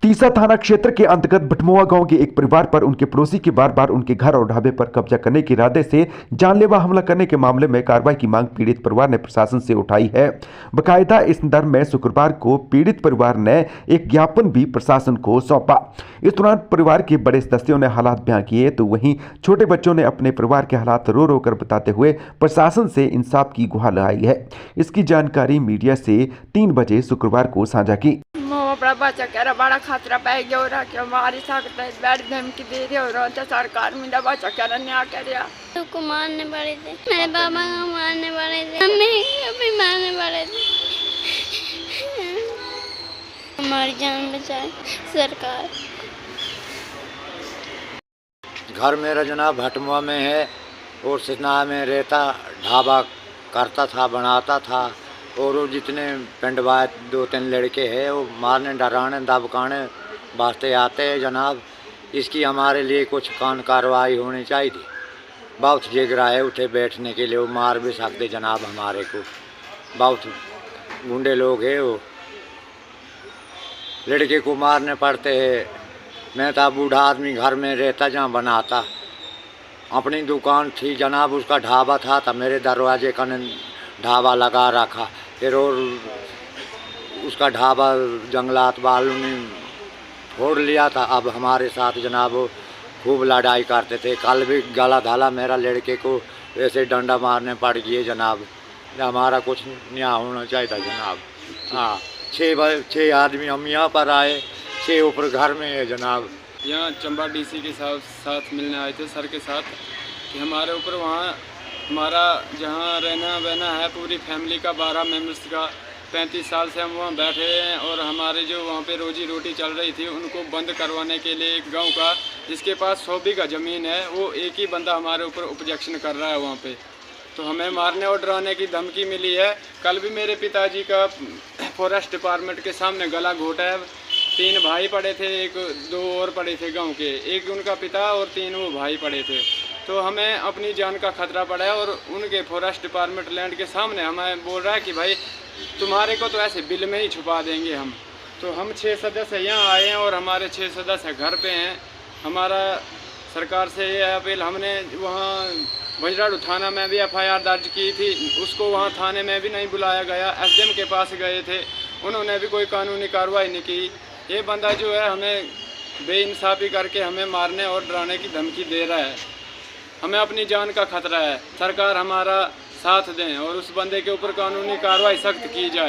तीसा थाना क्षेत्र के अंतर्गत भटमुआ गांव के एक परिवार पर उनके पड़ोसी के बार बार उनके घर और ढाबे पर कब्जा करने के इरादे से जानलेवा हमला करने के मामले में कार्रवाई की मांग पीड़ित परिवार ने प्रशासन से उठाई है। बकायदा इस संदर्भ में शुक्रवार को पीड़ित परिवार ने एक ज्ञापन भी प्रशासन को सौंपा। इस दौरान परिवार के बड़े सदस्यों ने हालात बयां किए तो वहीं छोटे बच्चों ने अपने परिवार के हालात रो रो कर बताते हुए प्रशासन से इंसाफ की गुहार लगाई है। इसकी जानकारी मीडिया से 3 बजे शुक्रवार को साझा की। अपना बच्चा कह रहा बड़ा खतरा पै गया हो रहा कि मारी सकता है, बैठ धमकी दे रहे हो रहा था सरकार। मेरा बच्चा कह रहा न्याय कर रहा को मारने पड़े थे, मेरे पापा को मारने पड़े थे, मम्मी को भी मारने पड़े थे। हमारी जान बचाए सरकार। घर मेरा जनाब भटमुआ में है और सितना में रहता, ढाबा करता था, बनाता था। और वो जितने पिंड वाले 2-3 लड़के हैं वो मारने डराने दबकाने वास्ते आते हैं जनाब। इसकी हमारे लिए कुछ कार्रवाई होनी चाहिए थी। बहुत जिगरा है उठे बैठने के लिए, वो मार भी सकते जनाब हमारे को। बहुत गुंडे लोग हैं, वो लड़के को मारने पड़ते हैं। मैं था बूढ़ा आदमी, घर में रहता जहाँ बनाता, अपनी दुकान थी जनाब, उसका ढाबा था मेरे दरवाजे का ढाबा लगा रखा। फिर और उसका ढाबा जंगलात वालों ने फोड़ लिया था। अब हमारे साथ जनाब वो खूब लड़ाई करते थे। कल भी गला धाला मेरा लड़के को ऐसे डंडा मारने पड़ गए जनाब। हमारा कुछ न्याय होना चाहिए था जनाब। हाँ, 6 आदमी हम यहाँ पर आए, 6 ऊपर घर में है जनाब। यहाँ चंबा डीसी के साथ मिलने आए थे सर के साथ कि हमारे ऊपर वहाँ हमारा जहाँ रहना बहना है पूरी फैमिली का 12 मेंबर्स का 35 साल से हम वहाँ बैठे हैं। और हमारे जो वहाँ पे रोजी रोटी चल रही थी उनको बंद करवाने के लिए एक गांव का जिसके पास 100 बीघा ज़मीन है, वो एक ही बंदा हमारे ऊपर ऑब्जेक्शन कर रहा है वहाँ पे। तो हमें मारने और डराने की धमकी मिली है। कल भी मेरे पिताजी का फॉरेस्ट डिपार्टमेंट के सामने गला घोटा है। 3 भाई पड़े थे, 1-2 और पड़े थे गांव के, एक उनका पिता और 3 वो भाई पड़े थे। तो हमें अपनी जान का खतरा पड़ा है और उनके फॉरेस्ट डिपार्टमेंट लैंड के सामने हमें बोल रहा है कि भाई तुम्हारे को तो ऐसे बिल में ही छुपा देंगे हम। तो हम 6 सदस्य यहाँ आए हैं और हमारे 6 सदस्य घर पे हैं। हमारा सरकार से ये अपील, हमने वहाँ बजराड़ू थाना में भी FIR दर्ज की थी, उसको वहाँ थाने में भी नहीं बुलाया गया। SDM के पास गए थे, उन्होंने भी कोई कानूनी कार्रवाई नहीं की। ये बंदा जो है हमें बेइंसाफ़ी करके हमें मारने और डराने की धमकी दे रहा है। हमें अपनी जान का खतरा है, सरकार हमारा साथ दें और उस बंदे के ऊपर कानूनी कार्रवाई सख्त की जाए।